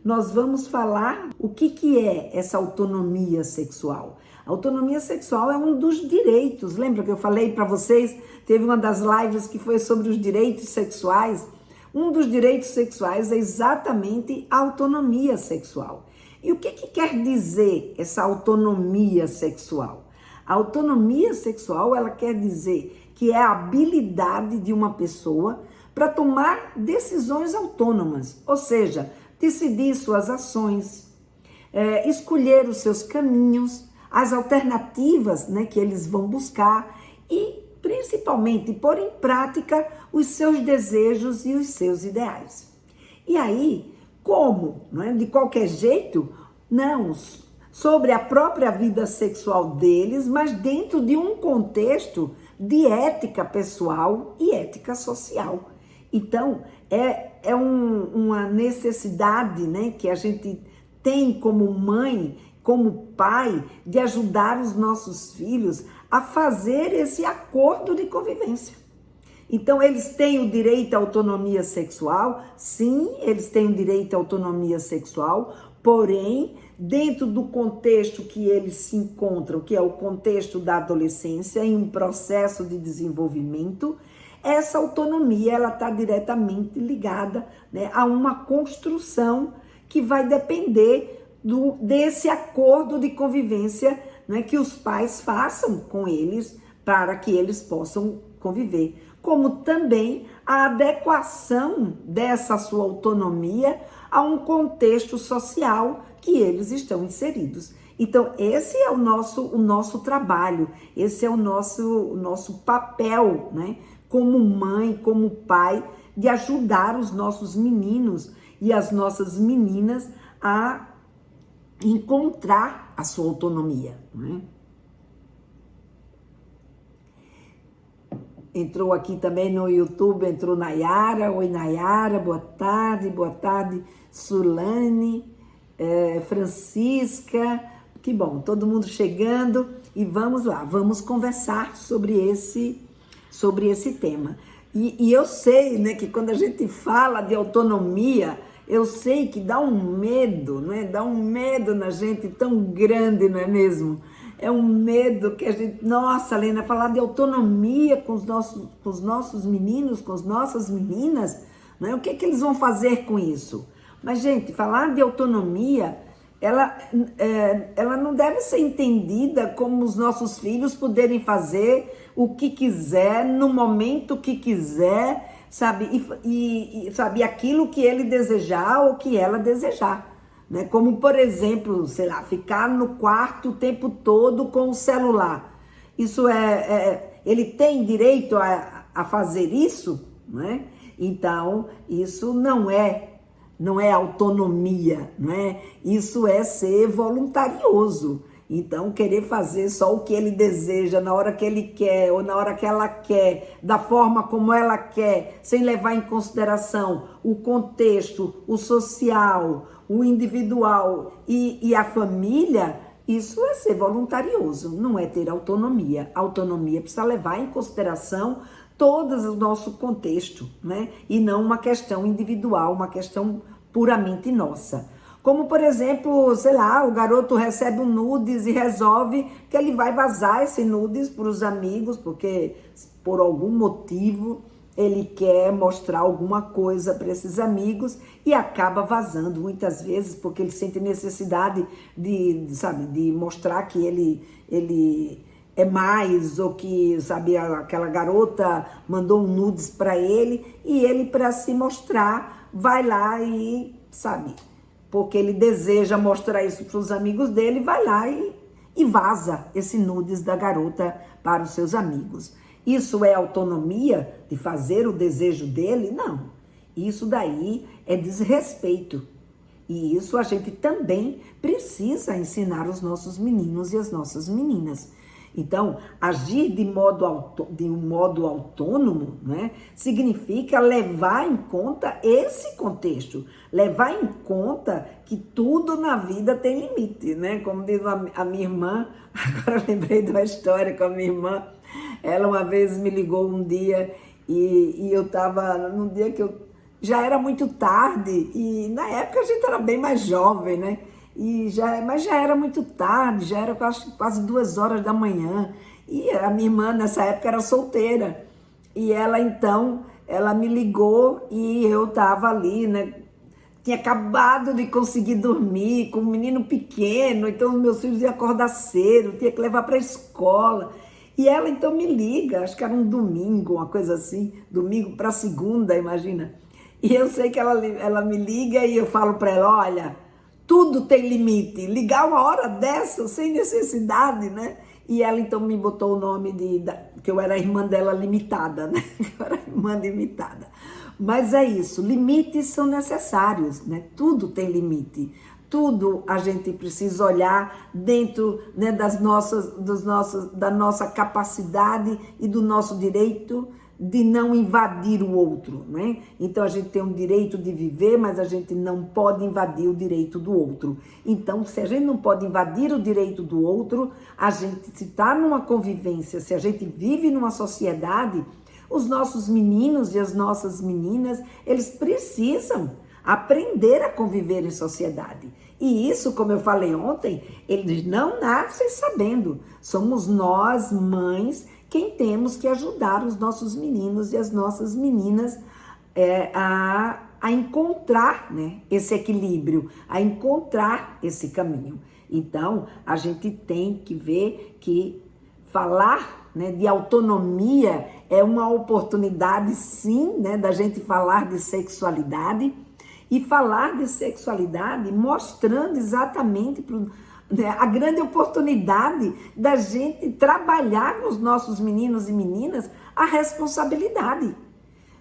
nós vamos falar o que é essa autonomia sexual. A autonomia sexual é um dos direitos. Lembra que eu falei para vocês, teve uma das lives que foi sobre os direitos sexuais? Um dos direitos sexuais é exatamente a autonomia sexual. E o que quer dizer essa autonomia sexual? A autonomia sexual, ela quer dizer que é a habilidade de uma pessoa para tomar decisões autônomas, ou seja, decidir suas ações, escolher os seus caminhos, as alternativas, né, que eles vão buscar e, principalmente, pôr em prática os seus desejos e os seus ideais. E aí, como? Não é? De qualquer jeito? Não, sobre a própria vida sexual deles, mas dentro de um contexto de ética pessoal e ética social. Então, uma necessidade, né, que a gente tem como mãe, como pai, de ajudar os nossos filhos a fazer esse acordo de convivência. Então, eles têm o direito à autonomia sexual? Sim, eles têm o direito à autonomia sexual, porém, dentro do contexto que eles se encontram, que é o contexto da adolescência, em um processo de desenvolvimento, essa autonomia ela está diretamente ligada, né, a uma construção que vai depender desse acordo de convivência, né, que os pais façam com eles para que eles possam conviver, como também a adequação dessa sua autonomia a um contexto social que eles estão inseridos. Então, esse é o nosso trabalho, esse é o nosso papel, né, como mãe, como pai, de ajudar os nossos meninos e as nossas meninas a encontrar a sua autonomia, né? Entrou aqui também no YouTube, entrou Nayara. Oi, Nayara, boa tarde, Sulane, Francisca, que bom, todo mundo chegando e vamos lá, vamos conversar sobre esse tema. E eu sei, né, que quando a gente fala de autonomia, eu sei que dá um medo, não é? Dá um medo na gente tão grande, não é mesmo? É um medo que a gente... Nossa, Lena, falar de autonomia com os nossos meninos, com as nossas meninas, não é? O que eles vão fazer com isso? Mas, gente, falar de autonomia, ela não deve ser entendida como os nossos filhos poderem fazer o que quiser, no momento que quiser, sabe? Sabe, aquilo que ele desejar ou que ela desejar. Né? Como, por exemplo, sei lá, ficar no quarto o tempo todo com o celular. Isso ele tem direito a fazer isso, né? Então, isso não é autonomia, não é? Isso é ser voluntarioso. Então, querer fazer só o que ele deseja, na hora que ele quer, ou na hora que ela quer, da forma como ela quer, sem levar em consideração o contexto, o social, o individual e a família, isso é ser voluntarioso, não é ter autonomia. A autonomia precisa levar em consideração todo o nosso contexto, né? E não uma questão individual, uma questão puramente nossa. Como, por exemplo, sei lá, o garoto recebe um nudes e resolve que ele vai vazar esse nudes para os amigos, porque por algum motivo ele quer mostrar alguma coisa para esses amigos e acaba vazando muitas vezes, porque ele sente necessidade de mostrar que ele é mais, ou que, sabe, aquela garota mandou um nudes para ele, e ele, para se mostrar, vai lá e, sabe, porque ele deseja mostrar isso para os amigos dele, vai lá e vaza esse nudes da garota para os seus amigos. Isso é autonomia de fazer o desejo dele? Não. Isso daí é desrespeito. E isso a gente também precisa ensinar os nossos meninos e as nossas meninas. Então, agir de um modo autônomo, né, significa levar em conta esse contexto, levar em conta que tudo na vida tem limite, né? Como diz a minha irmã, agora lembrei de uma história com a minha irmã. Ela uma vez me ligou um dia e eu estava, num dia que eu já era muito tarde, e na época a gente era bem mais jovem, né? Mas já era muito tarde, já era quase 2 horas da manhã. E a minha irmã nessa época era solteira. E ela então, ela me ligou e eu estava ali, né? Tinha acabado de conseguir dormir com um menino pequeno, então meus filhos iam acordar cedo, tinha que levar para a escola. E ela então me liga, acho que era um domingo, uma coisa assim, domingo para segunda, imagina. E eu sei que ela me liga e eu falo para ela, olha, tudo tem limite, ligar uma hora dessa sem necessidade, né? E ela então me botou o nome que eu era a irmã dela limitada, né? Eu era irmã limitada. Mas é isso, limites são necessários, né? Tudo tem limite. Tudo a gente precisa olhar dentro, né, da nossa capacidade e do nosso direito de não invadir o outro, né? Então a gente tem um direito de viver, mas a gente não pode invadir o direito do outro. Então, se a gente não pode invadir o direito do outro, a gente, se está numa convivência, se a gente vive numa sociedade, os nossos meninos e as nossas meninas, eles precisam aprender a conviver em sociedade. E isso, como eu falei ontem, eles não nascem sabendo. Somos nós, mães, quem temos que ajudar os nossos meninos e as nossas meninas a encontrar, né, esse equilíbrio, a encontrar esse caminho. Então, a gente tem que ver que falar, né, de autonomia é uma oportunidade, sim, né, da gente falar de sexualidade e falar de sexualidade mostrando exatamente a grande oportunidade da gente trabalhar com os nossos meninos e meninas a responsabilidade.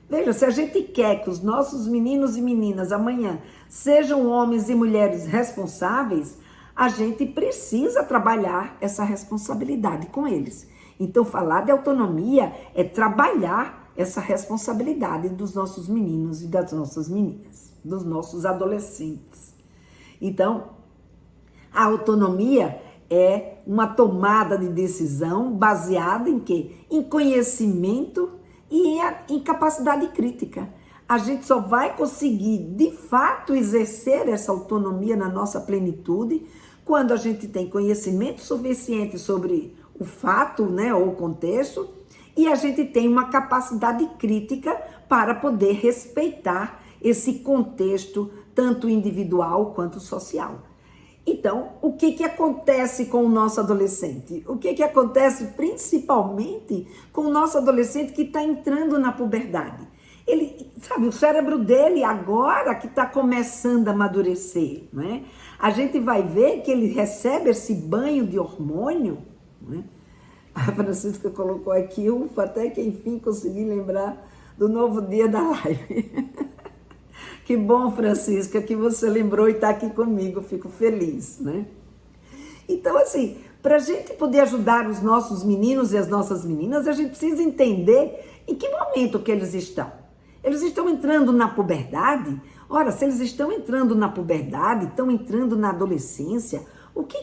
Veja, se a gente quer que os nossos meninos e meninas amanhã sejam homens e mulheres responsáveis, a gente precisa trabalhar essa responsabilidade com eles. Então, falar de autonomia é trabalhar essa responsabilidade dos nossos meninos e das nossas meninas, dos nossos adolescentes. Então, a autonomia é uma tomada de decisão baseada em quê? Em conhecimento e em capacidade crítica. A gente só vai conseguir, de fato, exercer essa autonomia na nossa plenitude quando a gente tem conhecimento suficiente sobre o fato, né, ou o contexto, e a gente tem uma capacidade crítica para poder respeitar esse contexto, tanto individual quanto social. Então, o que acontece com o nosso adolescente? O que acontece principalmente com o nosso adolescente que está entrando na puberdade? Ele, sabe, o cérebro dele agora que está começando a amadurecer, né? A gente vai ver que ele recebe esse banho de hormônio, né? A Francisca colocou aqui, ufa, até que enfim consegui lembrar do novo dia da live. Que bom, Francisca, que você lembrou e está aqui comigo, fico feliz, né? Então, assim, para a gente poder ajudar os nossos meninos e as nossas meninas, a gente precisa entender em que momento que eles estão. Eles estão entrando na puberdade? Ora, se eles estão entrando na puberdade, estão entrando na adolescência, o que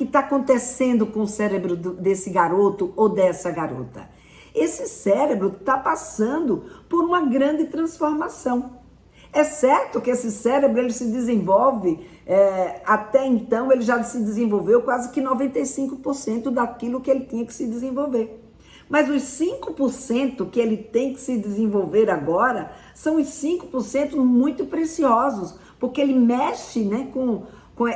está acontecendo com o cérebro desse garoto ou dessa garota? Esse cérebro está passando por uma grande transformação. É certo que esse cérebro ele se desenvolve, até então ele já se desenvolveu quase que 95% daquilo que ele tinha que se desenvolver. Mas os 5% que ele tem que se desenvolver agora são os 5% muito preciosos, porque ele mexe, né,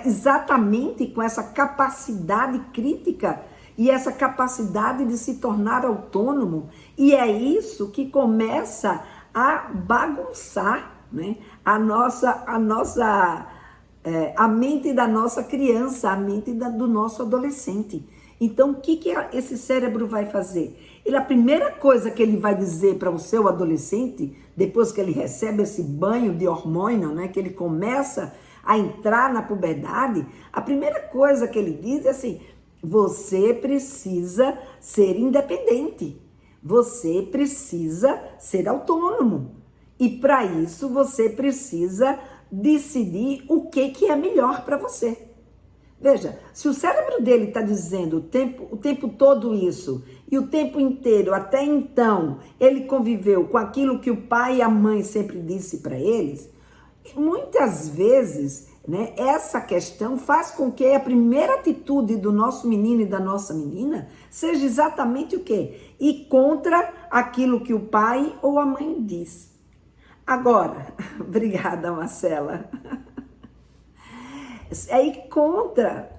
exatamente com essa capacidade crítica e essa capacidade de se tornar autônomo. E é isso que começa a bagunçar, né, a mente da nossa criança, a mente do nosso adolescente. Então, o que esse cérebro vai fazer? A primeira coisa que ele vai dizer para o seu adolescente, depois que ele recebe esse banho de hormônio, né, que ele começa a entrar na puberdade, a primeira coisa que ele diz é assim: você precisa ser independente, você precisa ser autônomo. E para isso você precisa decidir o que é melhor para você. Veja, se o cérebro dele está dizendo o tempo todo isso, e o tempo inteiro, até então, ele conviveu com aquilo que o pai e a mãe sempre disse para eles, muitas vezes, né, essa questão faz com que a primeira atitude do nosso menino e da nossa menina seja exatamente o quê? Ir contra aquilo que o pai ou a mãe diz. Agora, obrigada, Marcela. É ir contra.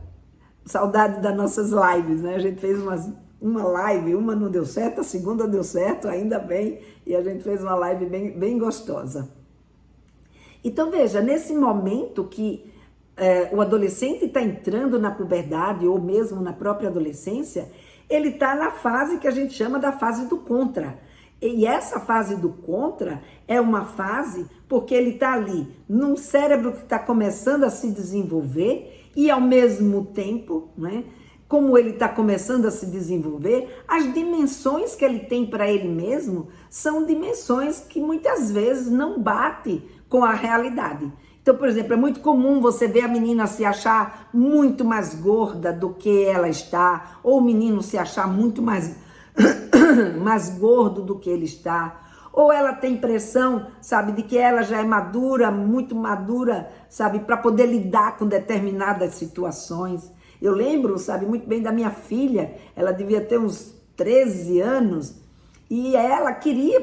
Saudade das nossas lives, né? A gente fez uma live, uma não deu certo, a segunda deu certo, ainda bem, e a gente fez uma live bem gostosa. Então, veja, nesse momento que o adolescente está entrando na puberdade, ou mesmo na própria adolescência, ele está na fase que a gente chama da fase do contra. E essa fase do contra é uma fase porque ele está ali num cérebro que está começando a se desenvolver e ao mesmo tempo, né, como ele está começando a se desenvolver, as dimensões que ele tem para ele mesmo são dimensões que muitas vezes não batem com a realidade. Então, por exemplo, é muito comum você ver a menina se achar muito mais gorda do que ela está, ou o menino se achar muito mais gordo do que ele está, ou ela tem impressão, sabe, de que ela já é madura, muito madura, sabe, para poder lidar com determinadas situações. Eu lembro, sabe, muito bem da minha filha, ela devia ter uns 13 anos, e ela queria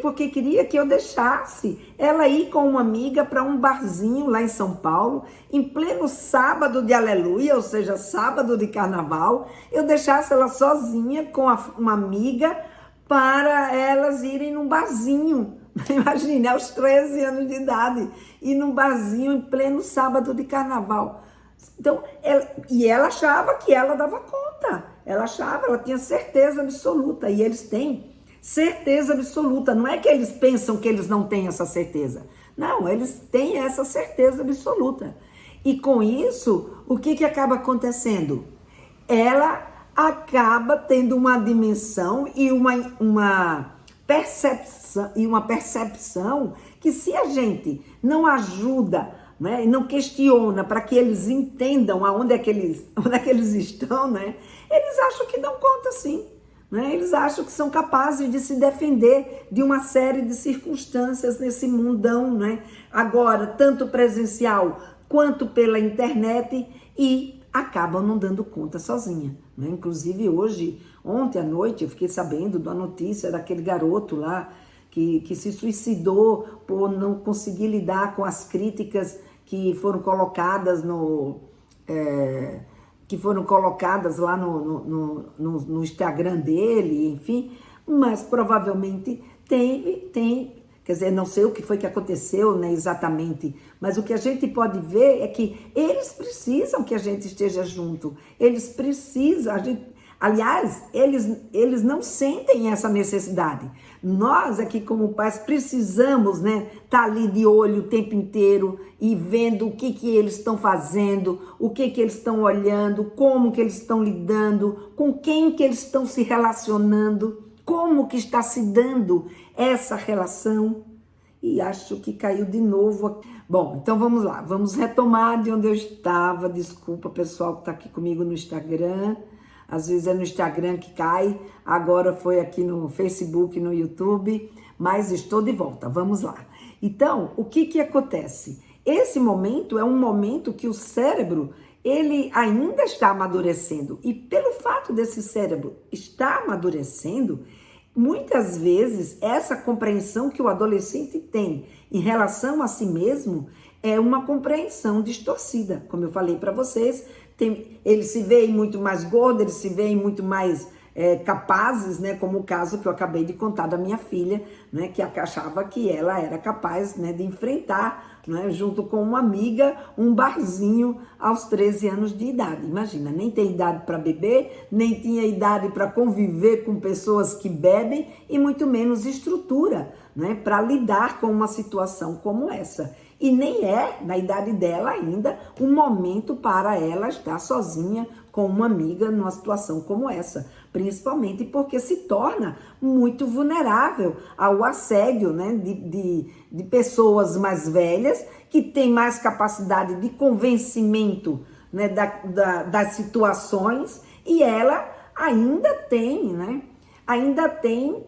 que eu deixasse ela ir com uma amiga para um barzinho lá em São Paulo, em pleno sábado de aleluia, ou seja, sábado de carnaval, eu deixasse ela sozinha com uma amiga para elas irem num barzinho. Imagine, aos 13 anos de idade, ir num barzinho em pleno sábado de carnaval. Então, ela achava que ela dava conta, ela tinha certeza absoluta, e eles têm certeza absoluta. Não é que eles pensam que eles não têm essa certeza. Não, eles têm essa certeza absoluta. E com isso, o que acaba acontecendo? Ela acaba tendo uma dimensão e uma percepção que, se a gente não ajuda, né, e não questiona para que eles entendam onde é que eles estão, né, eles acham que dão conta sim. Né? Eles acham que são capazes de se defender de uma série de circunstâncias nesse mundão, né? Agora, tanto presencial quanto pela internet, e acabam não dando conta sozinha. Né? Inclusive ontem à noite, eu fiquei sabendo da notícia daquele garoto lá que se suicidou por não conseguir lidar com as críticas que foram colocadas lá no Instagram dele, enfim, mas provavelmente quer dizer, não sei o que foi que aconteceu, né, exatamente, mas o que a gente pode ver é que eles precisam que a gente esteja junto, eles precisam, aliás, eles não sentem essa necessidade. Nós aqui como pais precisamos, né, tá ali de olho o tempo inteiro e vendo o que eles estão fazendo, o que eles estão olhando, como que eles estão lidando, com quem que eles estão se relacionando, como que está se dando essa relação. E acho que caiu de novo. Bom, então vamos lá, vamos retomar de onde eu estava. Desculpa, pessoal que está aqui comigo no Instagram. Às vezes é no Instagram que cai, agora foi aqui no Facebook, no YouTube, mas estou de volta, vamos lá. Então, o que acontece? Esse momento é um momento que o cérebro, ele ainda está amadurecendo, e pelo fato desse cérebro estar amadurecendo, muitas vezes essa compreensão que o adolescente tem em relação a si mesmo é uma compreensão distorcida, como eu falei para vocês. Eles se veem muito mais gordos, eles se veem muito mais capazes, né? Como o caso que eu acabei de contar da minha filha, né? Que achava que ela era capaz, né, de enfrentar, né, junto com uma amiga, um barzinho aos 13 anos de idade. Imagina, nem tem idade para beber, nem tinha idade para conviver com pessoas que bebem e muito menos estrutura, né, para lidar com uma situação como essa. E nem é, na idade dela ainda, um momento para ela estar sozinha com uma amiga numa situação como essa. Principalmente porque se torna muito vulnerável ao assédio, né, de pessoas mais velhas, que têm mais capacidade de convencimento né, das situações, e ela ainda tem, né? Ainda tem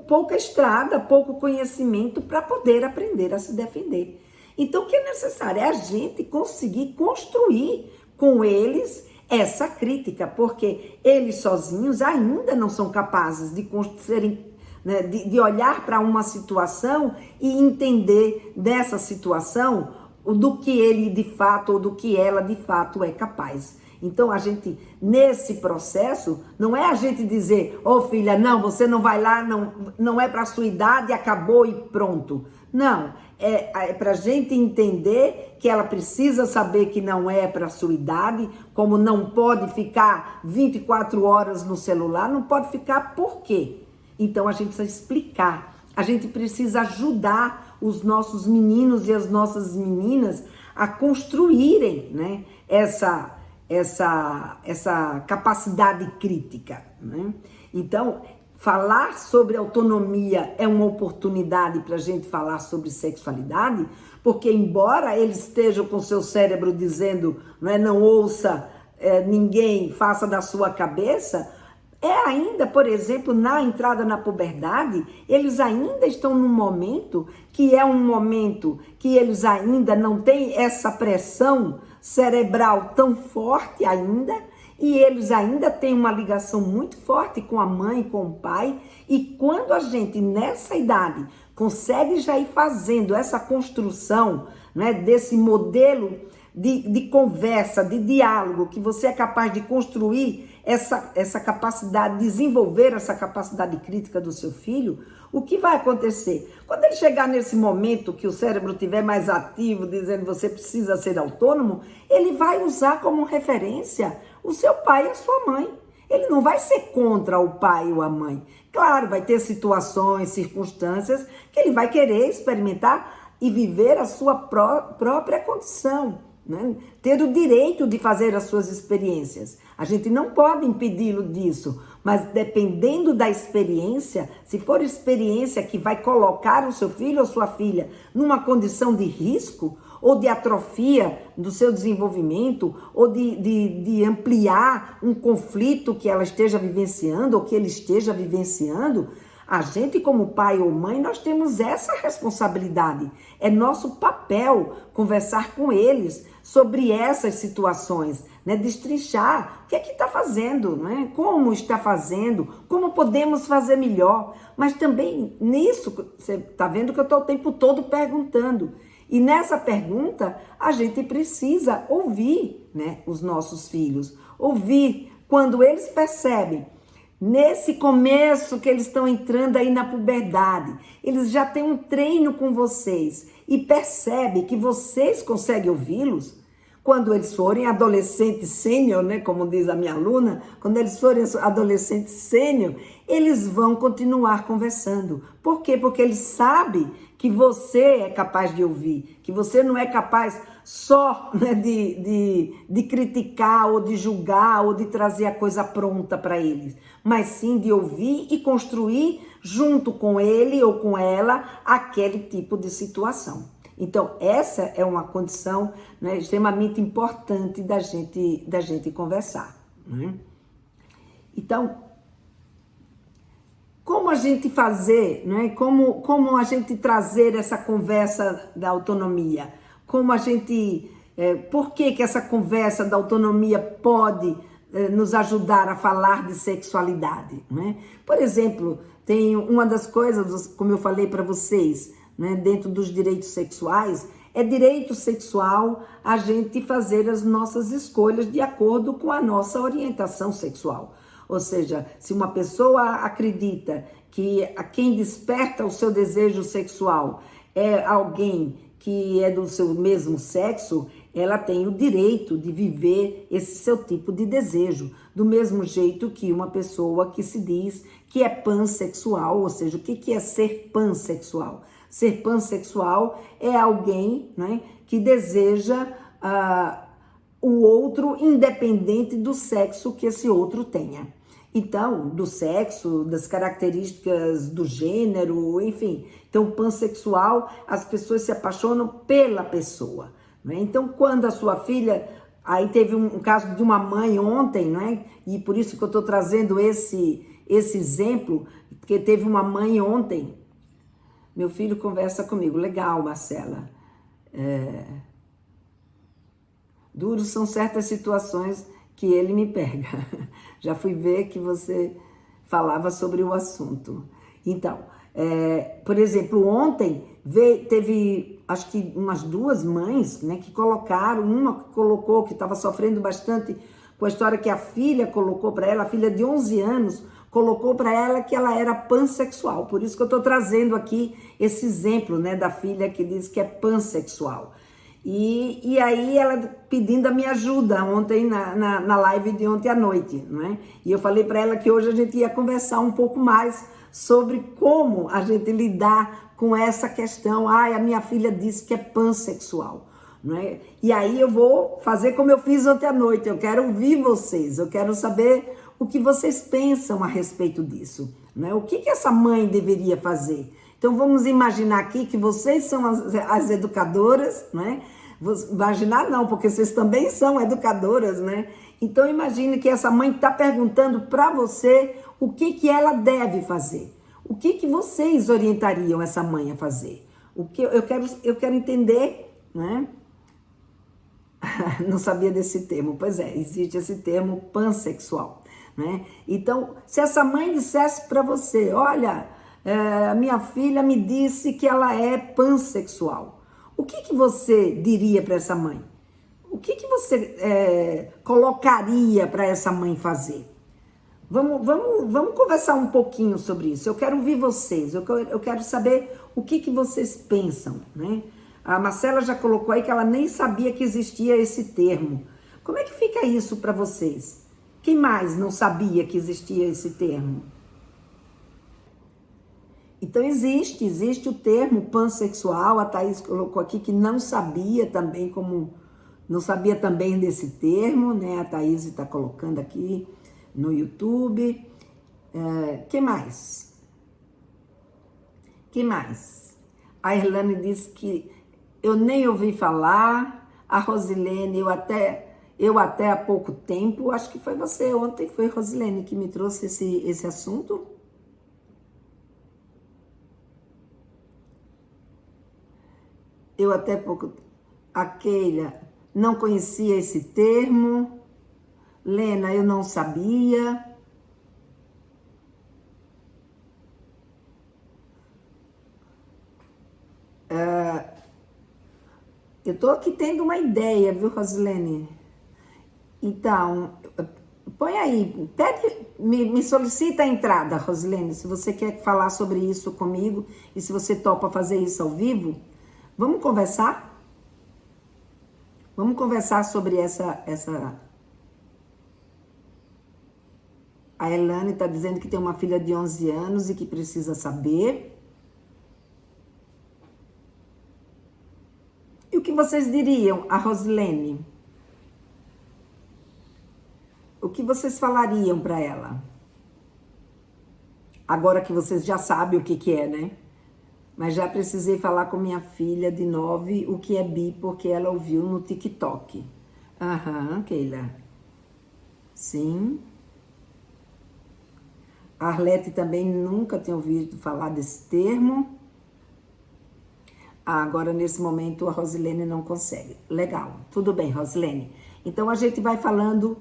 pouca estrada, pouco conhecimento para poder aprender a se defender. Então, o que é necessário é a gente conseguir construir com eles essa crítica, porque eles sozinhos ainda não são capazes de serem, né, de olhar para uma situação e entender dessa situação do que ele de fato ou do que ela de fato é capaz. Então, a gente, nesse processo, não é a gente dizer, ô filha, não, você não vai lá, não é para a sua idade, acabou e pronto. Não, é para a gente entender que ela precisa saber que não é para a sua idade, como não pode ficar 24 horas no celular, não pode ficar por quê? Então, a gente precisa explicar, a gente precisa ajudar os nossos meninos e as nossas meninas a construírem, né, essa capacidade crítica, né? Então, falar sobre autonomia é uma oportunidade para a gente falar sobre sexualidade, porque embora eles estejam com seu cérebro dizendo, né, não ouça ninguém, faça da sua cabeça, ainda, por exemplo, na entrada na puberdade, eles ainda estão num momento que é um momento que eles ainda não têm essa pressão cerebral tão forte ainda, e eles ainda têm uma ligação muito forte com a mãe, com o pai, e quando a gente nessa idade consegue já ir fazendo essa construção, né, desse modelo de conversa, de diálogo, que você é capaz de construir essa capacidade, desenvolver essa capacidade crítica do seu filho, o que vai acontecer? Quando ele chegar nesse momento que o cérebro estiver mais ativo, dizendo você precisa ser autônomo, ele vai usar como referência o seu pai e a sua mãe. Ele não vai ser contra o pai ou a mãe. Claro, vai ter situações, circunstâncias que ele vai querer experimentar e viver a sua própria condição, né? Ter o direito de fazer as suas experiências. A gente não pode impedi-lo disso, mas dependendo da experiência, se for experiência que vai colocar o seu filho ou sua filha numa condição de risco ou de atrofia do seu desenvolvimento ou de ampliar um conflito que ela esteja vivenciando ou que ele esteja vivenciando, a gente como pai ou mãe, nós temos essa responsabilidade. É nosso papel conversar com eles sobre essas situações, né? Destrinchar o que é que está fazendo, né? Como está fazendo, como podemos fazer melhor. Mas também nisso, você está vendo que eu estou o tempo todo perguntando. E nessa pergunta, a gente precisa ouvir, né, os nossos filhos. Ouvir quando eles percebem, nesse começo que eles estão entrando aí na puberdade, eles já têm um treino com vocês e percebem que vocês conseguem ouvi-los. Quando eles forem adolescentes sênior, né, como diz a minha aluna, quando eles forem adolescentes sênior, eles vão continuar conversando. Por quê? Porque eles sabem que você é capaz de ouvir, que você não é capaz só, né, de criticar ou de julgar ou de trazer a coisa pronta para eles, mas sim de ouvir e construir junto com ele ou com ela aquele tipo de situação. Então, essa é uma condição, né, extremamente importante da gente conversar, né? Então, como a gente fazer, né? Como a gente trazer essa conversa da autonomia? Como a gente, por que essa conversa da autonomia pode nos ajudar a falar de sexualidade, né? Por exemplo, tem uma das coisas, como eu falei para vocês, né, dentro dos direitos sexuais, é direito sexual a gente fazer as nossas escolhas de acordo com a nossa orientação sexual. Ou seja, se uma pessoa acredita que a quem desperta o seu desejo sexual é alguém que é do seu mesmo sexo, ela tem o direito de viver esse seu tipo de desejo, do mesmo jeito que uma pessoa que se diz que é pansexual, ou seja, o que é ser pansexual? Ser pansexual é alguém, né, que deseja o outro independente do sexo que esse outro tenha. Então, do sexo, das características do gênero, enfim. Então, pansexual, as pessoas se apaixonam pela pessoa, né? Então, quando a sua filha Aí teve um caso de uma mãe ontem, né? E por isso que eu estou trazendo esse exemplo, porque teve uma mãe ontem. Meu filho conversa comigo. Legal, Marcela. Duros são certas situações que ele me pega. Já fui ver que você falava sobre o assunto. Então, por exemplo, ontem teve, acho que umas 2 mães, né, que colocaram, uma colocou que estava sofrendo bastante com a história que a filha colocou para ela, a filha de 11 anos, colocou para ela que ela era pansexual. Por isso que eu estou trazendo aqui esse exemplo, né, da filha que diz que é pansexual. E aí ela pedindo a minha ajuda ontem na live de ontem à noite, não é? E eu falei para ela que hoje a gente ia conversar um pouco mais sobre como a gente lidar com essa questão. Ai, a minha filha disse que é pansexual, não é? E aí eu vou fazer como eu fiz ontem à noite, eu quero ouvir vocês, eu quero saber o que vocês pensam a respeito disso, não é? O que essa mãe deveria fazer? Então vamos imaginar aqui que vocês são as educadoras, né? Imaginar não, porque vocês também são educadoras, né? Então imagine que essa mãe está perguntando para você o que ela deve fazer. O que vocês orientariam essa mãe a fazer? Eu quero entender, né? Não sabia desse termo. Pois é, existe esse termo pansexual, né? Então, se essa mãe dissesse para você, olha, minha filha me disse que ela é pansexual. O que você diria para essa mãe? O que você colocaria para essa mãe fazer? Vamos conversar um pouquinho sobre isso. Eu quero ouvir vocês, eu quero saber o que vocês pensam, né? A Marcela já colocou aí que ela nem sabia que existia esse termo. Como é que fica isso para vocês? Quem mais não sabia que existia esse termo? Então existe o termo pansexual, a Thaís colocou aqui que não sabia também desse termo, né? A Thaís está colocando aqui no YouTube. Que mais? Que mais? A Irlane disse que eu nem ouvi falar. A Rosilene, eu até há pouco tempo, acho que foi você ontem, foi Rosilene que me trouxe esse assunto. Eu até pouco... A Keila não conhecia esse termo. Lena, eu não sabia. Eu tô aqui tendo uma ideia, viu, Rosilene? Então, põe aí, me solicita a entrada, Rosilene, se você quer falar sobre isso comigo e se você topa fazer isso ao vivo. Vamos conversar? Vamos conversar sobre essa... A Elane está dizendo que tem uma filha de 11 anos e que precisa saber. E o que vocês diriam a Rosilene? O que vocês falariam para ela? Agora que vocês já sabem o que é, né? Mas já precisei falar com minha filha de 9 o que é bi, porque ela ouviu no TikTok. Aham, Keila. Sim. A Arlete também nunca tinha ouvido falar desse termo. Agora, nesse momento, a Rosilene não consegue. Legal, tudo bem, Rosilene. Então, a gente vai falando,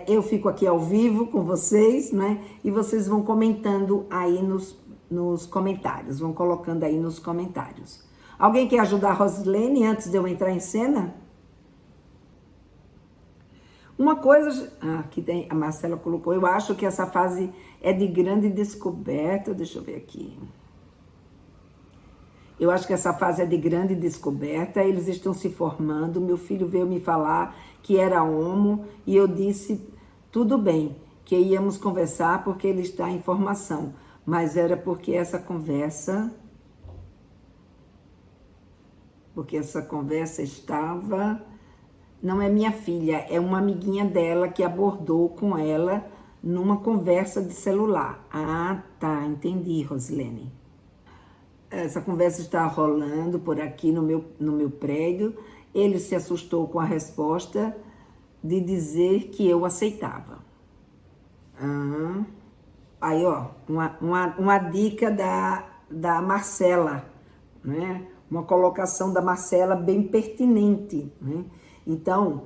eu fico aqui ao vivo com vocês, né? E vocês vão comentando aí nos comentários, vão colocando aí nos comentários. Alguém quer ajudar a Rosilene antes de eu entrar em cena? Uma coisa, aqui tem, a Marcela colocou, eu acho que essa fase é de grande descoberta, deixa eu ver aqui. Eu acho que essa fase é de grande descoberta, eles estão se formando, meu filho veio me falar que era homo e eu disse, tudo bem, que íamos conversar porque ele está em formação, mas era porque essa conversa estava... Não é minha filha, é uma amiguinha dela que abordou com ela numa conversa de celular. Ah, tá, entendi, Rosilene. Essa conversa está rolando por aqui no meu prédio. Ele se assustou com a resposta de dizer que eu aceitava. Aí, ó, uma dica da Marcela, né? Uma colocação da Marcela bem pertinente, né? Então,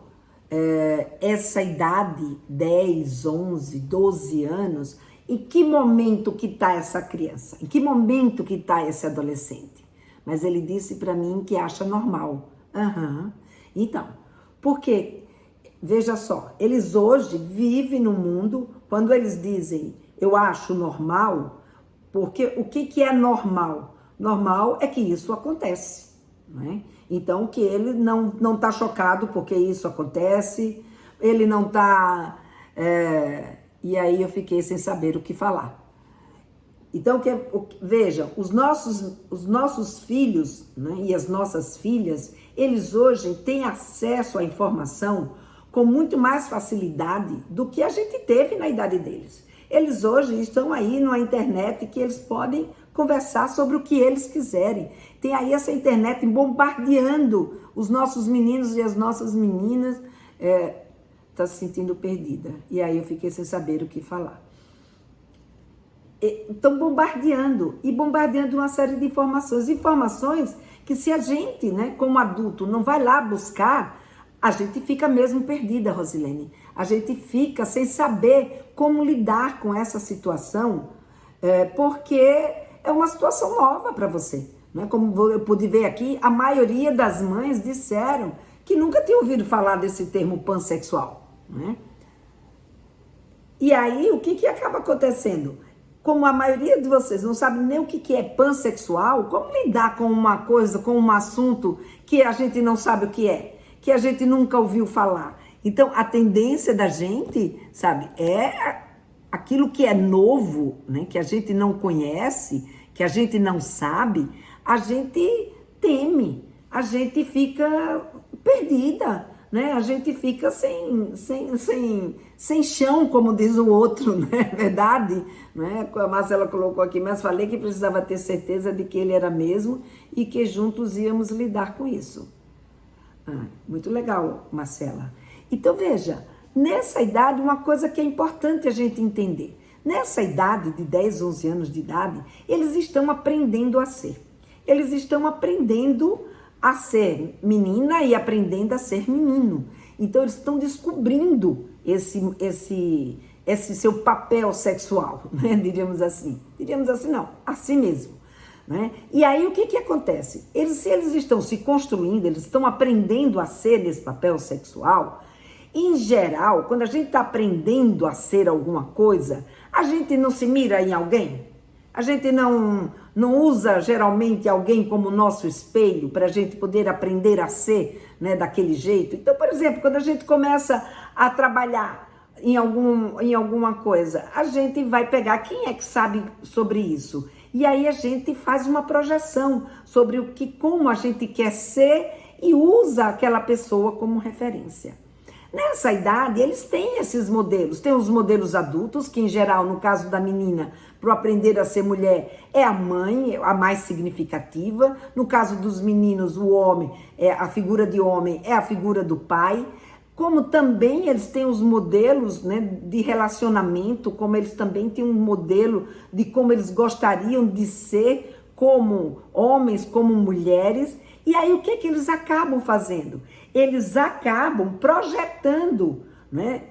essa idade, 10, 11, 12 anos, em que momento que está essa criança? Em que momento que está esse adolescente? Mas ele disse para mim que acha normal. Então, porque, veja só, eles hoje vivem no mundo, quando eles dizem eu acho normal, porque o que é normal? Normal é que isso acontece, né? Então, que ele não tá chocado porque isso acontece, ele não tá... E aí eu fiquei sem saber o que falar. Então, vejam, os nossos filhos, né, e as nossas filhas, eles hoje têm acesso à informação com muito mais facilidade do que a gente teve na idade deles. Eles hoje estão aí na internet que eles podem conversar sobre o que eles quiserem. Tem aí essa internet bombardeando os nossos meninos e as nossas meninas. Tá se sentindo perdida. E aí eu fiquei sem saber o que falar. Estão bombardeando uma série de informações que se a gente, né, como adulto, não vai lá buscar, a gente fica mesmo perdida, Rosilene. A gente fica sem saber como lidar com essa situação, porque é uma situação nova para você, né? Como eu pude ver aqui, a maioria das mães disseram que nunca tinha ouvido falar desse termo pansexual, né? E aí, o que acaba acontecendo? Como a maioria de vocês não sabe nem o que é pansexual, como lidar com uma coisa, com um assunto que a gente não sabe o que é, que a gente nunca ouviu falar? Então, a tendência da gente, sabe, é aquilo que é novo, né, que a gente não conhece, que a gente não sabe, a gente teme, a gente fica perdida, né? A gente fica sem chão, como diz o outro, né? Verdade? Né? A Marcela colocou aqui, mas falei que precisava ter certeza de que ele era mesmo e que juntos íamos lidar com isso. Muito legal, Marcela. Então, veja, nessa idade, uma coisa que é importante a gente entender. Nessa idade de 10, 11 anos de idade, eles estão aprendendo a ser. Eles estão aprendendo a ser menina e aprendendo a ser menino. Então, eles estão descobrindo esse seu papel sexual, né? Diríamos assim. Diríamos assim, não, assim mesmo. Né? E aí, o que acontece? Se eles estão se construindo, eles estão aprendendo a ser nesse papel sexual, em geral, quando a gente está aprendendo a ser alguma coisa, a gente não se mira em alguém? A gente não usa geralmente alguém como nosso espelho para a gente poder aprender a ser, né, daquele jeito? Então, por exemplo, quando a gente começa a trabalhar em alguma coisa, a gente vai pegar quem é que sabe sobre isso. E aí a gente faz uma projeção sobre como a gente quer ser e usa aquela pessoa como referência. Nessa idade, eles têm esses modelos. Tem os modelos adultos, que em geral, no caso da menina, para aprender a ser mulher, é a mãe, a mais significativa. No caso dos meninos, o homem, a figura de homem é a figura do pai. Como também eles têm os modelos, né, de relacionamento, como eles também têm um modelo de como eles gostariam de ser como homens, como mulheres. E aí o que eles acabam fazendo? Eles acabam projetando, né,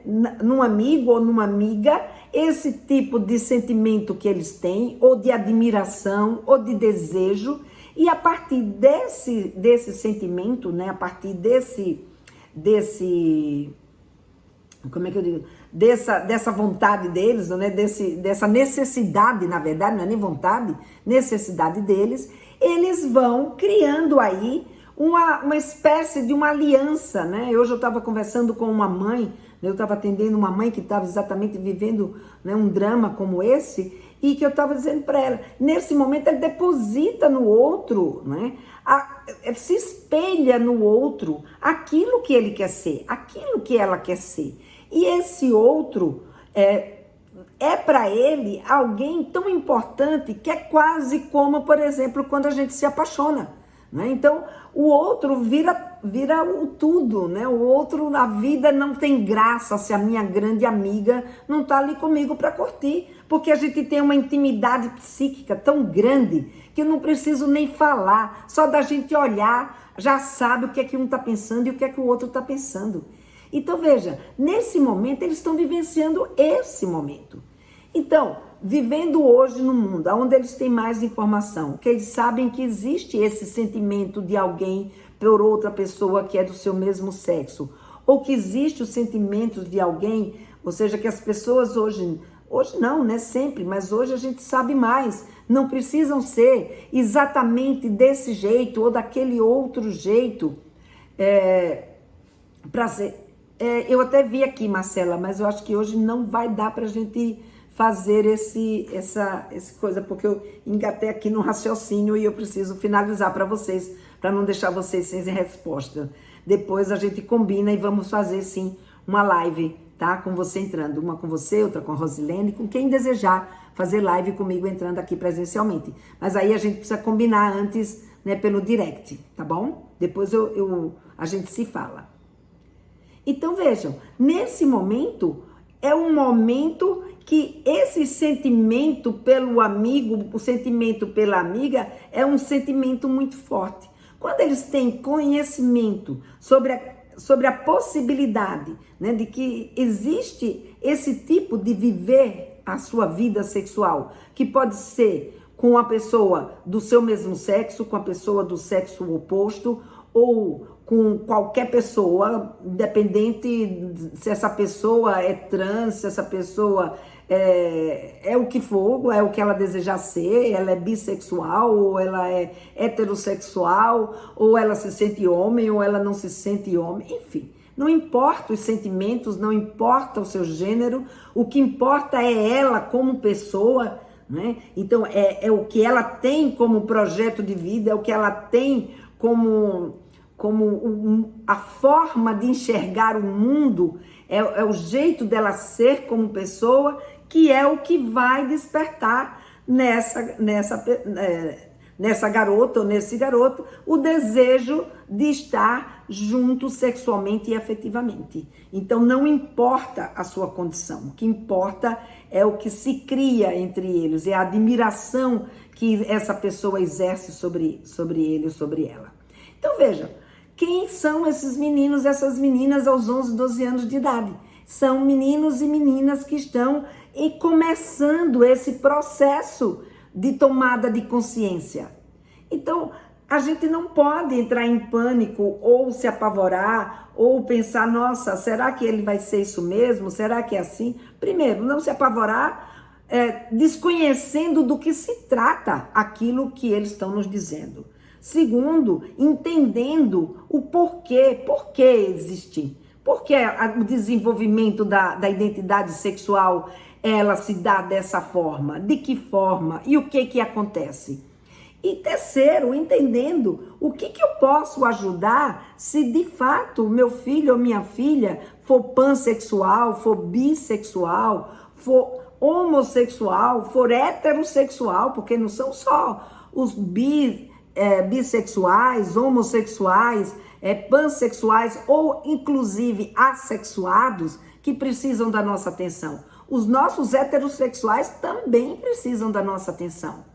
num amigo ou numa amiga, esse tipo de sentimento que eles têm, ou de admiração, ou de desejo, e a partir desse sentimento, né, a partir desse como é que eu digo? Dessa vontade deles, né, dessa necessidade, na verdade, não é nem vontade, necessidade deles, eles vão criando aí uma espécie de uma aliança, né? Hoje eu estava conversando com uma mãe, eu estava atendendo uma mãe que estava exatamente vivendo, né, um drama como esse, e que eu estava dizendo para ela, nesse momento ele deposita no outro, né? Se espelha no outro aquilo que ele quer ser, aquilo que ela quer ser. E esse outro é para ele alguém tão importante que é quase como, por exemplo, quando a gente se apaixona. né? Então, o outro vira o tudo, né? O outro, na vida, não tem graça se a minha grande amiga não tá ali comigo para curtir, porque a gente tem uma intimidade psíquica tão grande que eu não preciso nem falar, só da gente olhar, já sabe o que é que um tá pensando e o que é que o outro tá pensando. Então, veja, nesse momento, eles estão vivenciando esse momento. Então, vivendo hoje no mundo, onde eles têm mais informação, que eles sabem que existe esse sentimento de alguém por outra pessoa que é do seu mesmo sexo, ou que existe os sentimentos de alguém, ou seja, que as pessoas hoje não, né, sempre, mas hoje a gente sabe mais, não precisam ser exatamente desse jeito ou daquele outro jeito, para ser. Eu até vi aqui, Marcela, mas eu acho que hoje não vai dar para a gente fazer essa coisa, porque eu engatei aqui no raciocínio e eu preciso finalizar para vocês, para não deixar vocês sem resposta. Depois a gente combina e vamos fazer sim uma live, tá? Com você entrando, uma com você, outra com a Rosilene, com quem desejar fazer live comigo entrando aqui presencialmente. Mas aí a gente precisa combinar antes, né, pelo direct, tá bom? Depois a gente se fala. Então vejam, nesse momento é um momento que esse sentimento pelo amigo, o sentimento pela amiga é um sentimento muito forte. Quando eles têm conhecimento sobre a possibilidade, né, de que existe esse tipo de viver a sua vida sexual, que pode ser com a pessoa do seu mesmo sexo, com a pessoa do sexo oposto, ou com qualquer pessoa, independente se essa pessoa é trans, se essa pessoa é o que for, é o que ela desejar ser, ela é bissexual, ou ela é heterossexual, ou ela se sente homem, ou ela não se sente homem, enfim. Não importa os sentimentos, não importa o seu gênero, o que importa é ela como pessoa, né? Então, é o que ela tem como projeto de vida, é o que ela tem como a forma de enxergar o mundo, é o jeito dela ser como pessoa, que é o que vai despertar nessa garota ou nesse garoto o desejo de estar junto sexualmente e afetivamente. Então não importa a sua condição, o que importa é o que se cria entre eles, é a admiração que essa pessoa exerce sobre ele ou sobre ela. Então veja, quem são esses meninos e essas meninas aos 11, 12 anos de idade? São meninos e meninas que estão começando esse processo de tomada de consciência. Então, a gente não pode entrar em pânico ou se apavorar ou pensar, nossa, será que ele vai ser isso mesmo? Será que é assim? Primeiro, não se apavorar desconhecendo do que se trata aquilo que eles estão nos dizendo. Segundo, entendendo o porquê, por que existe, por que o desenvolvimento da identidade sexual ela se dá dessa forma, de que forma e o que acontece. E terceiro, entendendo o que eu posso ajudar se de fato meu filho ou minha filha for pansexual, for bissexual, for homossexual, for heterossexual, porque não são só os bissexuais, homossexuais, pansexuais ou inclusive assexuados que precisam da nossa atenção. Os nossos heterossexuais também precisam da nossa atenção.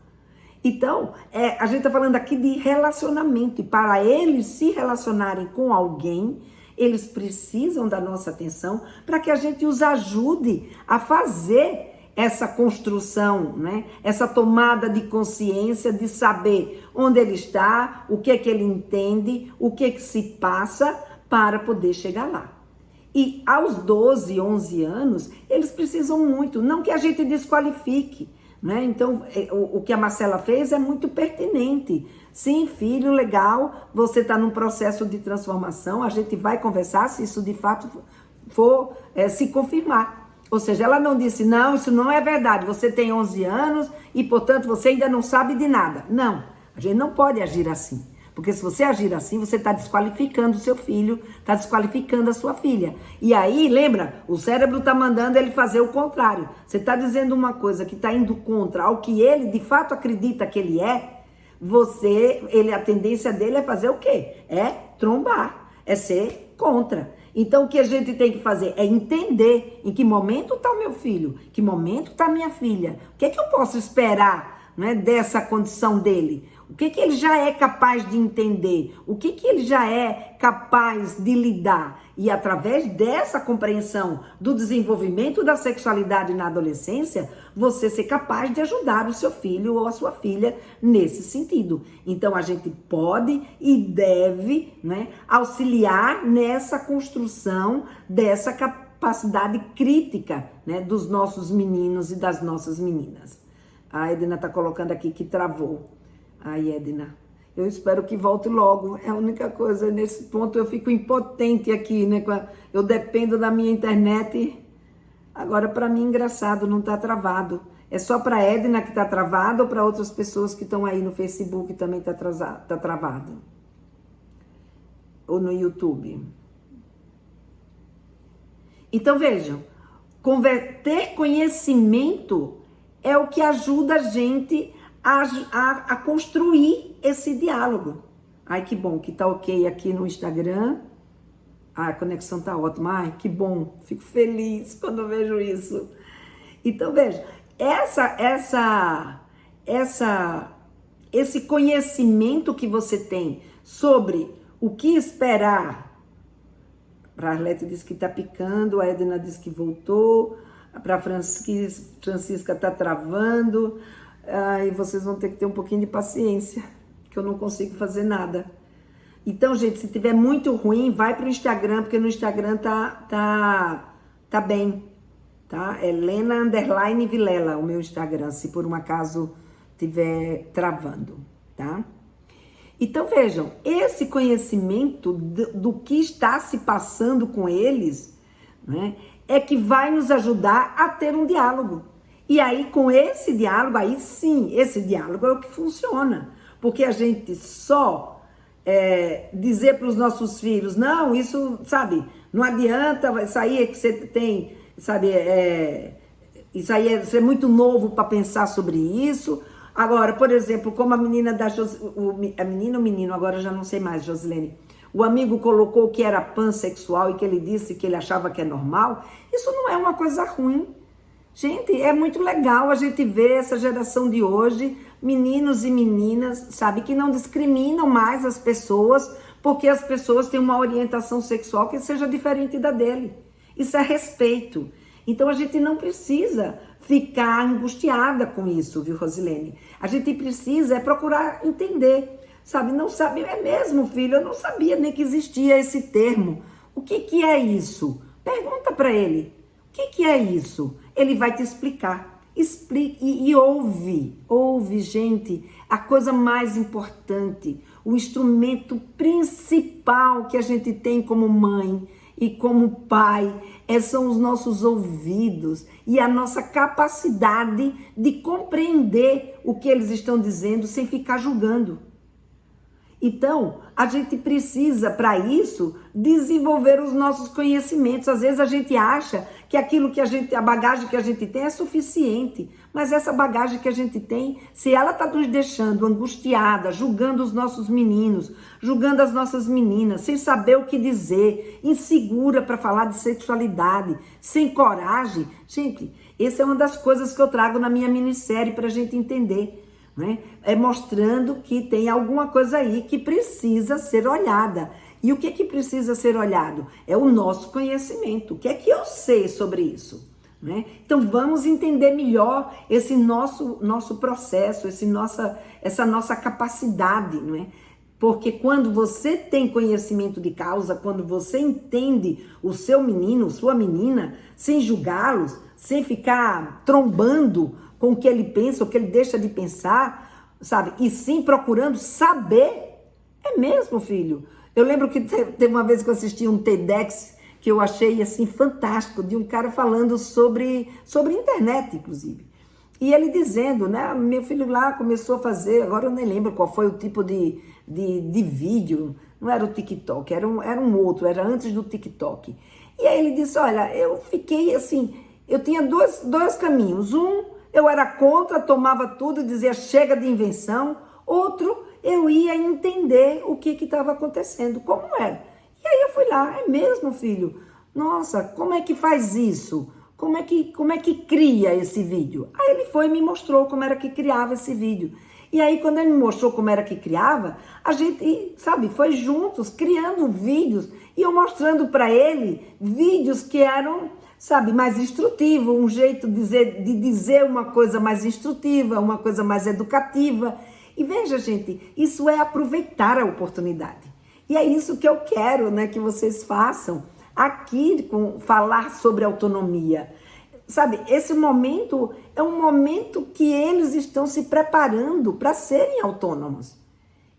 Então, a gente está falando aqui de relacionamento, e para eles se relacionarem com alguém, eles precisam da nossa atenção para que a gente os ajude a fazer essa construção, né? Essa tomada de consciência, de saber onde ele está, o que é que ele entende, o que é que se passa para poder chegar lá. E aos 12, 11 anos, eles precisam muito, não que a gente desqualifique, né? Então, o que a Marcela fez é muito pertinente. Sim, filho, legal, você está num processo de transformação, a gente vai conversar se isso de fato for se confirmar. Ou seja, ela não disse, não, isso não é verdade, você tem 11 anos e, portanto, você ainda não sabe de nada. Não, a gente não pode agir assim. Porque se você agir assim, você está desqualificando o seu filho, está desqualificando a sua filha. E aí, lembra, o cérebro está mandando ele fazer o contrário. Você está dizendo uma coisa que está indo contra ao que ele de fato acredita que ele é, a tendência dele é fazer o quê? É trombar, é ser contra. Então, o que a gente tem que fazer é entender em que momento está o meu filho, em que momento está a minha filha, o que é que eu posso esperar, né, dessa condição dele, o que ele já é capaz de entender, o que ele já é capaz de lidar. E através dessa compreensão do desenvolvimento da sexualidade na adolescência, você ser capaz de ajudar o seu filho ou a sua filha nesse sentido. Então a gente pode e deve, né, auxiliar nessa construção dessa capacidade crítica, né, dos nossos meninos e das nossas meninas. A Edna está colocando aqui que travou. Ai, Edna, eu espero que volte logo. É a única coisa, nesse ponto eu fico impotente aqui, né? Eu dependo da minha internet. Agora, para mim, engraçado, não tá travado. É só para Edna que tá travado ou para outras pessoas que estão aí no Facebook também tá travado? Ou no YouTube? Então, vejam, ter conhecimento é o que ajuda a gente a construir esse diálogo. Ai, que bom que tá ok aqui no Instagram. A conexão tá ótima. Ai, que bom. Fico feliz quando eu vejo isso. Então, veja, esse conhecimento que você tem sobre o que esperar. A Arlete disse que tá picando, a Edna disse que voltou, para Francisca tá travando. E vocês vão ter que ter um pouquinho de paciência, que eu não consigo fazer nada. Então, gente, se tiver muito ruim, vai pro Instagram, porque no Instagram tá bem, tá? É Lena_Vilela, o meu Instagram, se por um acaso tiver travando, tá? Então, vejam, esse conhecimento do que está se passando com eles, né, é que vai nos ajudar a ter um diálogo. E aí, com esse diálogo, aí sim, esse diálogo é o que funciona. Porque a gente só dizer para os nossos filhos, não, isso, sabe, não adianta, isso aí é que você tem, sabe, isso aí você é muito novo para pensar sobre isso. Agora, por exemplo, como a menina a menina ou menino, agora eu já não sei mais, Josilene, o amigo colocou que era pansexual e que ele disse que ele achava que é normal, isso não é uma coisa ruim. Gente, é muito legal a gente ver essa geração de hoje, meninos e meninas, sabe, que não discriminam mais as pessoas, porque as pessoas têm uma orientação sexual que seja diferente da dele. Isso é respeito. Então a gente não precisa ficar angustiada com isso, viu, Rosilene? A gente precisa procurar entender, sabe? Não sabe, é mesmo, filho, eu não sabia nem que existia esse termo. O que é isso? Pergunta para ele. O que é isso? Ele vai te explicar. Explique e ouve, gente, a coisa mais importante, o instrumento principal que a gente tem como mãe e como pai, são os nossos ouvidos e a nossa capacidade de compreender o que eles estão dizendo sem ficar julgando. Então, a gente precisa, para isso, desenvolver os nossos conhecimentos. Às vezes a gente acha que a bagagem que a gente tem é suficiente, mas essa bagagem que a gente tem, se ela está nos deixando angustiada, julgando os nossos meninos, julgando as nossas meninas, sem saber o que dizer, insegura para falar de sexualidade, sem coragem, gente, essa é uma das coisas que eu trago na minha minissérie para a gente entender. Né? É mostrando que tem alguma coisa aí que precisa ser olhada. E o que precisa ser olhado? É o nosso conhecimento. O que é que eu sei sobre isso? Né? Então vamos entender melhor esse nosso processo, essa nossa capacidade. Né? Porque quando você tem conhecimento de causa, quando você entende o seu menino, sua menina, sem julgá-los, sem ficar trombando com o que ele pensa, o que ele deixa de pensar, sabe? E sim procurando saber. É mesmo, filho? Eu lembro que teve uma vez que eu assisti um TEDx que eu achei, assim, fantástico, de um cara falando sobre internet, inclusive. E ele dizendo, né? Meu filho lá começou a fazer, agora eu nem lembro qual foi o tipo de vídeo, não era o TikTok, era um outro, era antes do TikTok. E aí ele disse, olha, eu fiquei assim, eu tinha dois caminhos. Eu era contra, tomava tudo e dizia chega de invenção. Outro, eu ia entender o que estava acontecendo, como era. E aí eu fui lá, é mesmo, filho? Nossa, como é que faz isso? Como é que cria esse vídeo? Aí ele foi e me mostrou como era que criava esse vídeo. E aí, quando ele me mostrou como era que criava, a gente, sabe, foi juntos, criando vídeos, e eu mostrando para ele vídeos que eram, sabe, mais instrutivos, um jeito de dizer uma coisa mais instrutiva, uma coisa mais educativa. E veja, gente, isso é aproveitar a oportunidade. E é isso que eu quero, né, que vocês façam aqui, com falar sobre autonomia. Sabe, esse momento é um momento que eles estão se preparando para serem autônomos.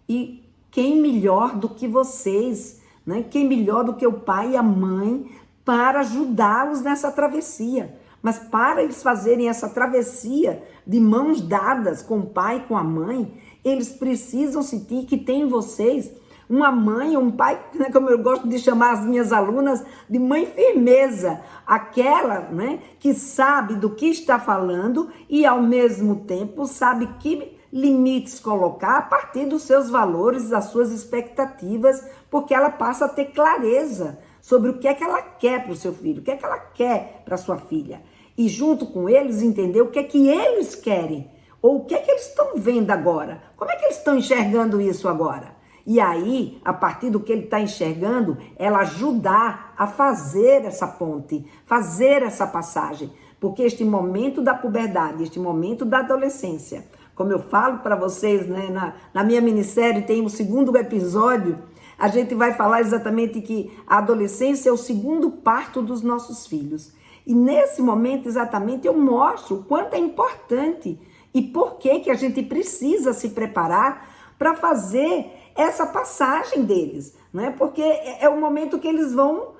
E quem melhor do que vocês, né? Quem melhor do que o pai e a mãe para ajudá-los nessa travessia. Mas para eles fazerem essa travessia de mãos dadas com o pai e com a mãe, eles precisam sentir que tem em vocês uma mãe ou um pai, né, como eu gosto de chamar as minhas alunas, de mãe firmeza, aquela, né, que sabe do que está falando e ao mesmo tempo sabe que limites colocar a partir dos seus valores, das suas expectativas, porque ela passa a ter clareza sobre o que é que ela quer para o seu filho, o que é que ela quer para sua filha. E junto com eles entender o que é que eles querem, ou o que é que eles estão vendo agora, como é que eles estão enxergando isso agora. E aí, a partir do que ele está enxergando, ela ajudar a fazer essa ponte, fazer essa passagem. Porque este momento da puberdade, este momento da adolescência, como eu falo para vocês, né, na minha minissérie tem o segundo episódio, a gente vai falar exatamente que a adolescência é o segundo parto dos nossos filhos. E nesse momento, exatamente, eu mostro o quanto é importante e por que a gente precisa se preparar para fazer essa passagem deles, né? Porque é o momento que eles vão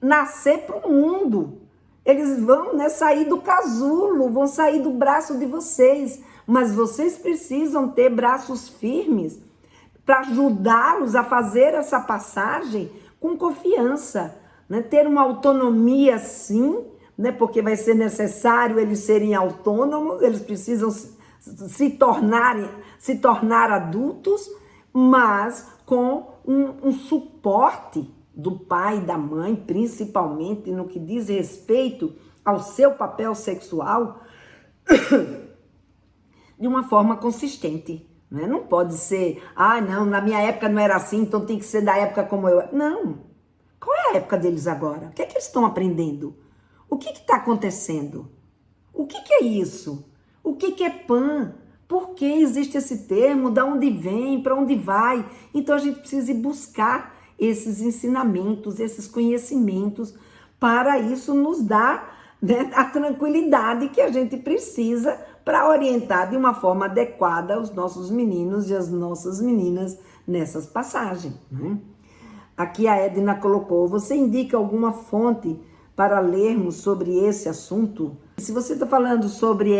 nascer para o mundo. Eles vão, né, sair do casulo, vão sair do braço de vocês. Mas vocês precisam ter braços firmes para ajudá-los a fazer essa passagem com confiança, né? Ter uma autonomia sim, né? Porque vai ser necessário eles serem autônomos, eles precisam se tornar adultos, mas com um suporte do pai e da mãe, principalmente no que diz respeito ao seu papel sexual, de uma forma consistente. Né? Não pode ser, não, na minha época não era assim, então tem que ser da época como eu. Não. Qual é a época deles agora? O que é que eles estão aprendendo? O que está acontecendo? O que é isso? O que é PAN? Por que existe esse termo? De onde vem? Para onde vai? Então a gente precisa ir buscar esses ensinamentos, esses conhecimentos, para isso nos dar, né, a tranquilidade que a gente precisa para orientar de uma forma adequada os nossos meninos e as nossas meninas nessas passagens. Né? Aqui a Edna colocou, você indica alguma fonte para lermos sobre esse assunto? Se você está falando sobre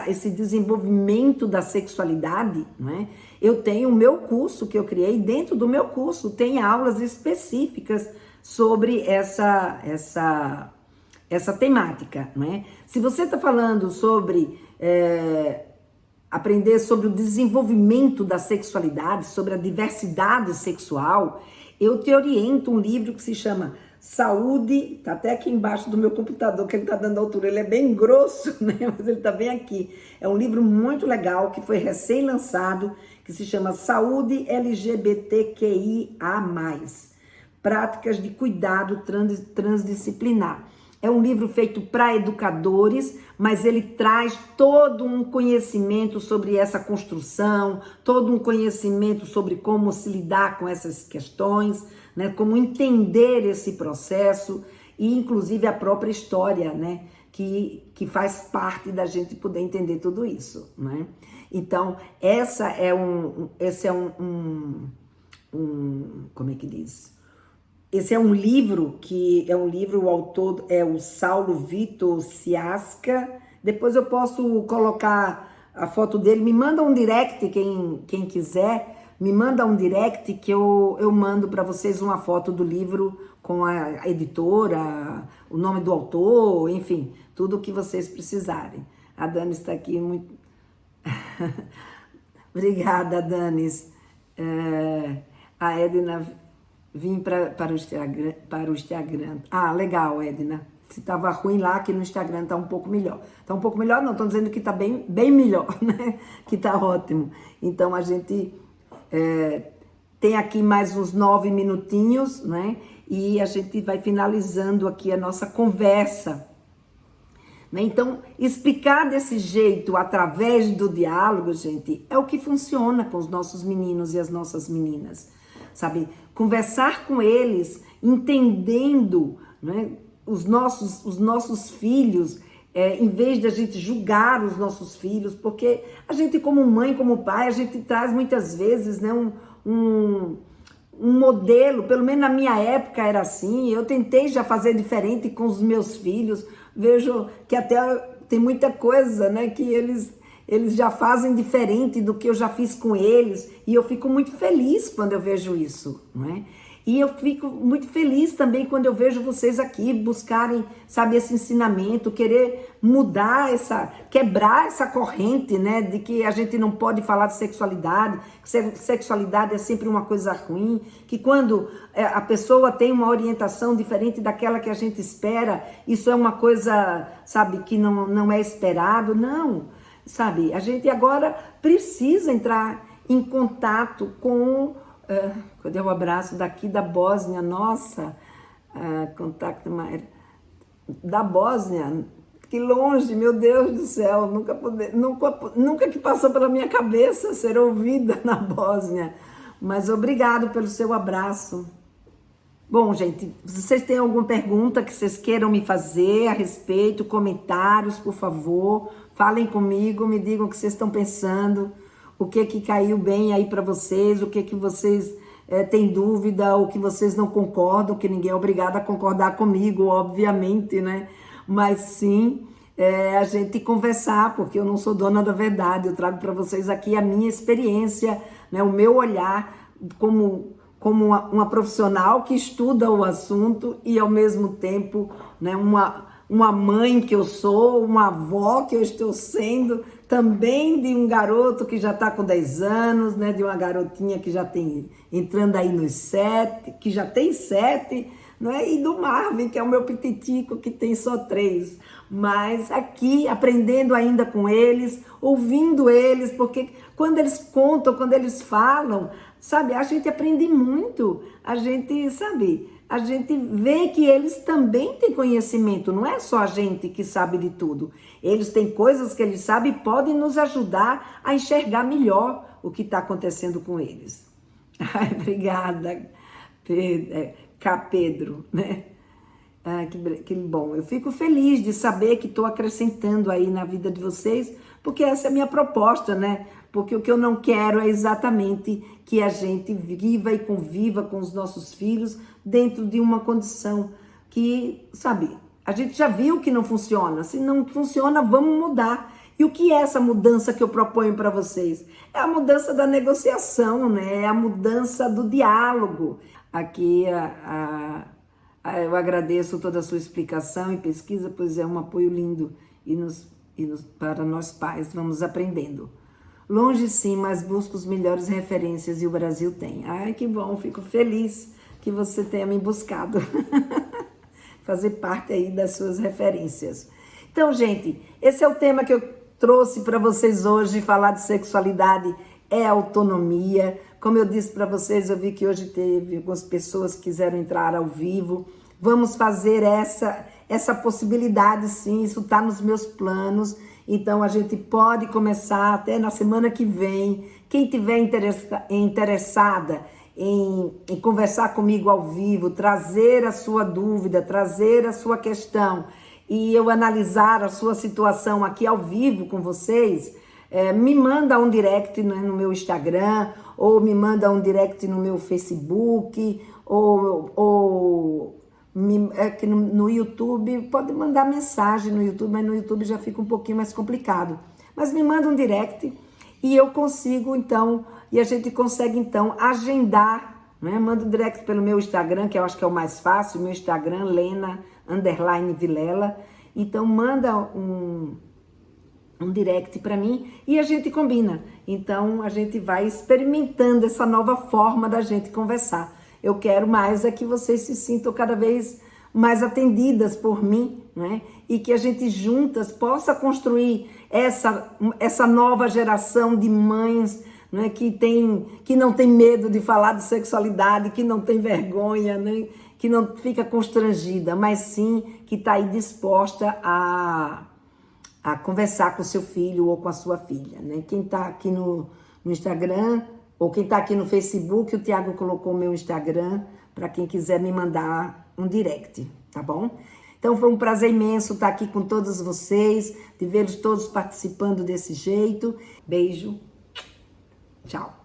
esse desenvolvimento da sexualidade, né, eu tenho o meu curso que eu criei, dentro do meu curso tem aulas específicas sobre essa temática. Né? Se você está falando sobre aprender sobre o desenvolvimento da sexualidade, sobre a diversidade sexual, eu te oriento um livro que se chama Saúde, tá até aqui embaixo do meu computador, que ele tá dando altura, ele é bem grosso, né? Mas ele tá bem aqui. É um livro muito legal, que foi recém-lançado, que se chama Saúde LGBTQIA+, Práticas de Cuidado Transdisciplinar. É um livro feito para educadores, mas ele traz todo um conhecimento sobre essa construção, todo um conhecimento sobre como se lidar com essas questões, né, como entender esse processo e inclusive a própria história, né, que faz parte da gente poder entender tudo isso, né? Então, esse é como é que diz? Esse é um livro o autor é o Saulo Vitor Ciasca. Depois eu posso colocar a foto dele, me manda um direct, quem quiser, me manda um direct que eu mando para vocês uma foto do livro com a editora, o nome do autor, enfim, tudo o que vocês precisarem. A Dani está aqui muito... Obrigada, Danis. A Edna, vim para o Instagram. Ah, legal, Edna. Se estava ruim lá, aqui no Instagram está um pouco melhor. Está um pouco melhor, não, estou dizendo que está bem, bem melhor, né? Que está ótimo. Então, a gente tem aqui mais uns 9 minutinhos, né? E a gente vai finalizando aqui a nossa conversa. Né? Então, explicar desse jeito, através do diálogo, gente, é o que funciona com os nossos meninos e as nossas meninas, sabe? Conversar com eles, entendendo, né, os nossos filhos, em vez de a gente julgar os nossos filhos, porque a gente, como mãe, como pai, a gente traz muitas vezes, né, um modelo, pelo menos na minha época era assim. Eu tentei já fazer diferente com os meus filhos, vejo que até tem muita coisa, né, que eles já fazem diferente do que eu já fiz com eles, e eu fico muito feliz quando eu vejo isso, não é? E eu fico muito feliz também quando eu vejo vocês aqui buscarem, sabe, esse ensinamento, querer mudar quebrar essa corrente, né, de que a gente não pode falar de sexualidade, que sexualidade é sempre uma coisa ruim, que quando a pessoa tem uma orientação diferente daquela que a gente espera, isso é uma coisa, sabe, que não é esperado. Não, sabe, a gente agora precisa entrar em contato com... Cadê o abraço daqui da Bósnia? Nossa, contato da Bósnia, que longe, meu Deus do céu, nunca que passou pela minha cabeça ser ouvida na Bósnia, mas obrigado pelo seu abraço. Bom, gente, se vocês têm alguma pergunta que vocês queiram me fazer a respeito, comentários, por favor, falem comigo, me digam o que vocês estão pensando, o que caiu bem aí para vocês, o que vocês têm dúvida, o que vocês não concordam, que ninguém é obrigado a concordar comigo, obviamente, né? Mas sim, a gente conversar, porque eu não sou dona da verdade, eu trago para vocês aqui a minha experiência, né? O meu olhar como uma profissional que estuda o assunto e, ao mesmo tempo, né, uma mãe que eu sou, uma avó que eu estou sendo, também de um garoto que já está com 10 anos, né, de uma garotinha que já tem, entrando aí nos 7, que já tem 7, né, e do Marvin, que é o meu pititico, que tem só 3. Mas aqui, aprendendo ainda com eles, ouvindo eles, porque quando eles contam, quando eles falam, sabe, a gente aprende muito, a gente, sabe, a gente vê que eles também têm conhecimento, não é só a gente que sabe de tudo. Eles têm coisas que eles sabem e podem nos ajudar a enxergar melhor o que está acontecendo com eles. Ai, obrigada, Pedro, né? Ah, que bom. Eu fico feliz de saber que estou acrescentando aí na vida de vocês, porque essa é a minha proposta, né? Porque o que eu não quero é exatamente que a gente viva e conviva com os nossos filhos dentro de uma condição que, sabe, a gente já viu que não funciona. Se não funciona, vamos mudar. E o que é essa mudança que eu proponho para vocês? É a mudança da negociação, né? É a mudança do diálogo. Aqui eu agradeço toda a sua explicação e pesquisa, pois é um apoio lindo para nós pais, vamos aprendendo. Longe sim, mas busco as melhores referências e o Brasil tem. Ai, que bom, fico feliz que você tenha me buscado. Fazer parte aí das suas referências. Então, gente, esse é o tema que eu trouxe para vocês hoje. Falar de sexualidade é autonomia. Como eu disse para vocês, eu vi que hoje teve algumas pessoas que quiseram entrar ao vivo. Vamos fazer essa possibilidade, sim, isso está nos meus planos. Então, a gente pode começar até na semana que vem. Quem tiver interessada em conversar comigo ao vivo, trazer a sua dúvida, trazer a sua questão e eu analisar a sua situação aqui ao vivo com vocês, me manda um direct, né, no meu Instagram, ou me manda um direct no meu Facebook, que no YouTube, pode mandar mensagem no YouTube, mas no YouTube já fica um pouquinho mais complicado. Mas me manda um direct e eu consigo, então, e a gente consegue, então, agendar, né? Manda um direct pelo meu Instagram, que eu acho que é o mais fácil, meu Instagram, Lena_Vilela. Então, manda um direct para mim e a gente combina. Então a gente vai experimentando essa nova forma da gente conversar. Eu quero mais é que vocês se sintam cada vez mais atendidas por mim, né? E que a gente juntas possa construir essa nova geração de mães, né? Que não tem medo de falar de sexualidade, que não tem vergonha, né? Que não fica constrangida, mas sim que está aí disposta a conversar com seu filho ou com a sua filha, né? Quem está aqui no Instagram ou quem está aqui no Facebook, o Tiago colocou o meu Instagram para quem quiser me mandar um direct, tá bom? Então foi um prazer imenso estar aqui com todos vocês, de vê-los todos participando desse jeito. Beijo, tchau.